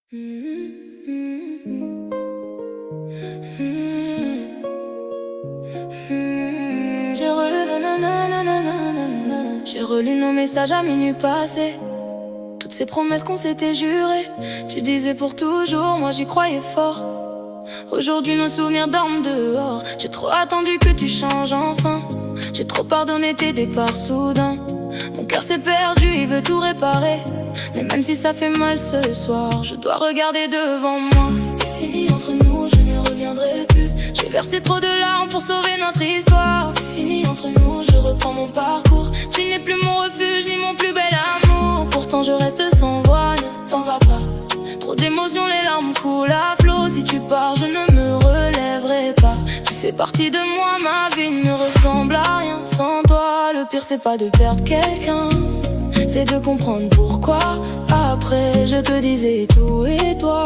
J'ai relu nos messages à minuit passé, toutes ces promesses qu'on s'était jurées. Tu disais pour toujours, moi j'y croyais fort. Aujourd'hui nos souvenirs dorment dehors. J'ai trop attendu que tu changes enfin. J'ai trop pardonné tes départs soudains. Mon cœur s'est perdu, il veut tout réparer. Mais même si ça fait mal ce soir, je dois regarder devant moi. C'est fini entre nous, je ne reviendrai plus. J'ai versé trop de larmes pour sauver notre histoire. C'est fini entre nous, je reprends mon parcours. Tu n'es plus mon refuge, ni mon plus bel amour. Pourtant je reste sans voix, ne t'en va pas. Trop d'émotions, les larmes coulent à flot. Si tu pars, je ne me relèverai pas. Tu fais partie de moi, ma vie ne ressemble à rien sans toi. Le pire c'est pas de perdre quelqu'un, c'est de comprendre pourquoi. Après je te disais tout et toi,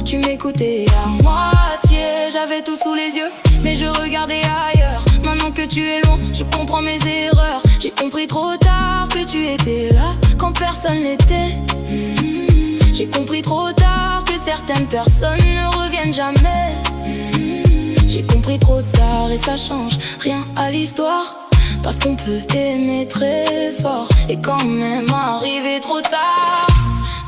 tu m'écoutais à moitié. J'avais tout sous les yeux, mais je regardais ailleurs. Maintenant que tu es loin, je comprends mes erreurs. J'ai compris trop tard que tu étais là quand personne n'était. J'ai compris trop tard que certaines personnes ne reviennent jamais. J'ai compris trop tard et ça change rien à l'histoire. Parce qu'on peut aimer très fort et quand même arriver trop tard.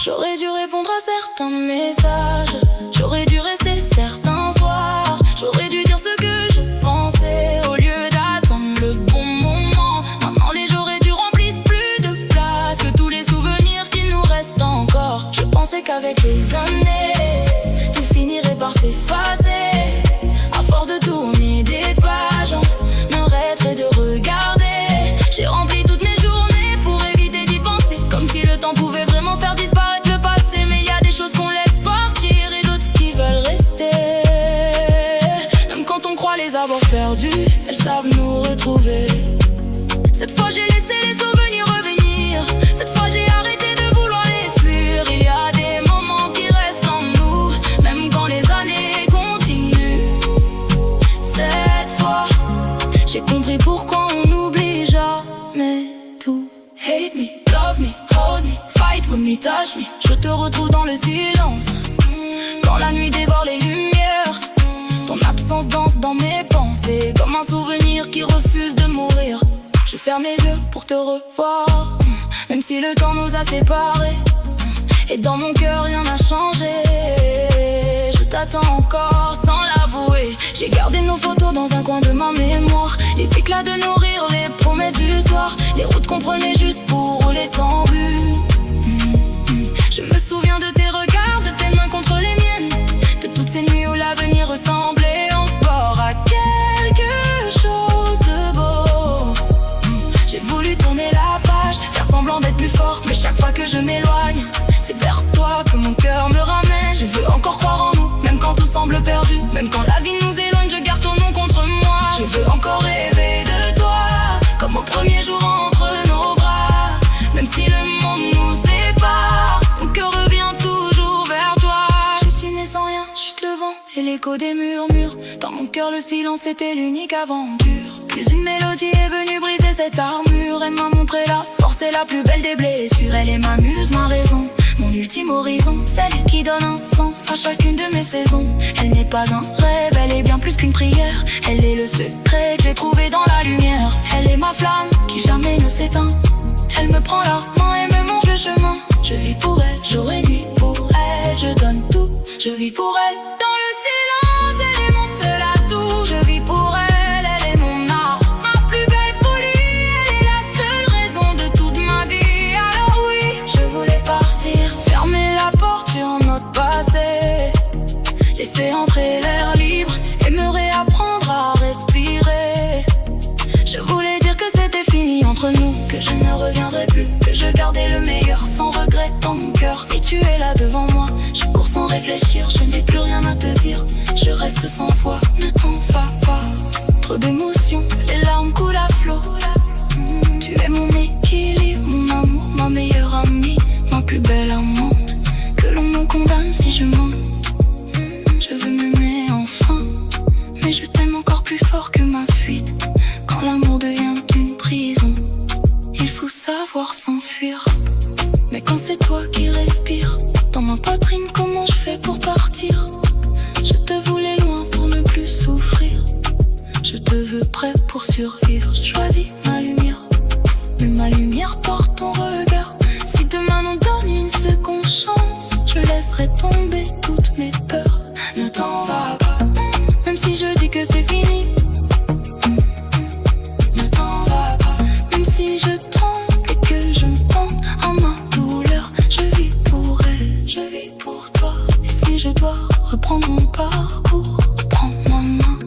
J'aurais dû répondre à certains messages, j'aurais dû rester certains soirs. J'aurais dû dire ce que je pensais au lieu d'attendre le bon moment. Maintenant les j'aurais dû remplissent plus de place que tous les souvenirs qui nous restent encore. Je pensais qu'avec les années, tout finirait par s'effacer. À force de tourner des pages, on arrêterait de regarder. J'ai rempli toutes mes journées pour éviter d'y penser, comme si le temps pouvait vraiment faire disparaître le passé. Mais y a des choses qu'on laisse partir et d'autres qui veulent rester. Même quand on croit les avoir perdues, elles savent nous retrouver. Cette fois j'ai laissé les souvenirs revenir. Cette fois j'ai arrêté de vouloir les fuir. Il y a des moments qui restent en nous, même quand les années continuent. Cette fois j'ai compris pourquoi on n'oublie jamais tout. Hate me, love me, hold me, fight with me, touch me. Je te retrouve dans le silence, quand la nuit dévore les lumières. Ton absence danse dans mes pensées, comme un souvenir qui refuse de mourir. Je ferme les yeux pour te revoir, même si le temps nous a séparés. Et dans mon cœur rien n'a changé. Je t'attends encore sans l'avouer. J'ai gardé nos photos dans un coin de ma mémoire. Les éclats de nos rires, les promesses du soir, les routes qu'on prenait juste pour rouler sans but. Je me souviens de tes regards, de tes mains contre les miennes, de toutes ces nuits où l'avenir ressemblait encore à quelque chose de beau. J'ai voulu tourner la page, faire semblant d'être plus forte, mais chaque fois que je m'éloigne, c'est vers toi que mon cœur me ramène. Je veux encore croire en nous, même quand tout semble perdu. Même quand la vie nous éloigne, je garde ton nom contre moi. Je veux encore rêver de toi, comme au premier jour entre nos bras. Même si le monde nous sépare, mon cœur revient toujours vers toi. Je suis né sans rien, juste le vent et l'écho des murmures. Dans mon cœur le silence était l'unique aventure. Puis une mélodie est venue briser cette armure. Elle m'a montré la force et la plus belle des blessures. Elle est ma muse, ma raison, mon ultime horizon, celle qui donne un sens à chacune de mes saisons. Elle n'est pas un rêve, elle est bien plus qu'une prière. Elle est le secret que j'ai trouvé dans la lumière. Elle est ma flamme qui jamais ne s'éteint. Elle me prend la main et me montre le chemin. Je vis pour elle, jour et nuit pour elle. Je donne tout, je vis pour elle. Dans le silence, elle est mon seul atout. Je vis pour elle, elle est mon art, ma plus belle folie. Elle est la seule raison de toute ma vie. Alors oui, je voulais partir, fermer la porte sur notre passé, laisser entrer l'air libre et me réapprendre à respirer. Je voulais dire que c'était fini entre nous, que je ne reviendrai plus, que je gardais le meilleur sans regret dans mon cœur. Et tu es là devant moi, je cours sans réfléchir, je n'ai plus rien à te dire. Je reste sans voix, ne t'en vas pas. Trop d'émotions, les larmes coulent à flot. Tu es mon équilibre, mon amour, ma meilleure amie, ma plus belle amante. Que l'on me condamne si je mens. Je veux m'aimer enfin, mais je t'aime encore plus fort que ma fuite. Quand l'amour devient une prison, il faut savoir s'enfuir. Mais quand c'est toi qui respires dans ma poitrine comme fait pour partir. Je te voulais loin pour ne plus souffrir. Je te veux prêt pour survivre. Je choisis ma lumière, mais ma lumière porte ton regard. Si demain nous donne une seconde chance, je laisserai tomber toutes mes peurs. Ne t'en vas pas, même si je dis que c'est fini. Ne t'en vas pas, même si je tremble et que je me tente à ma douleur. Je vis pour elle, je vis pour toi. Et si je dois reprendre mon parcours, prends ma main.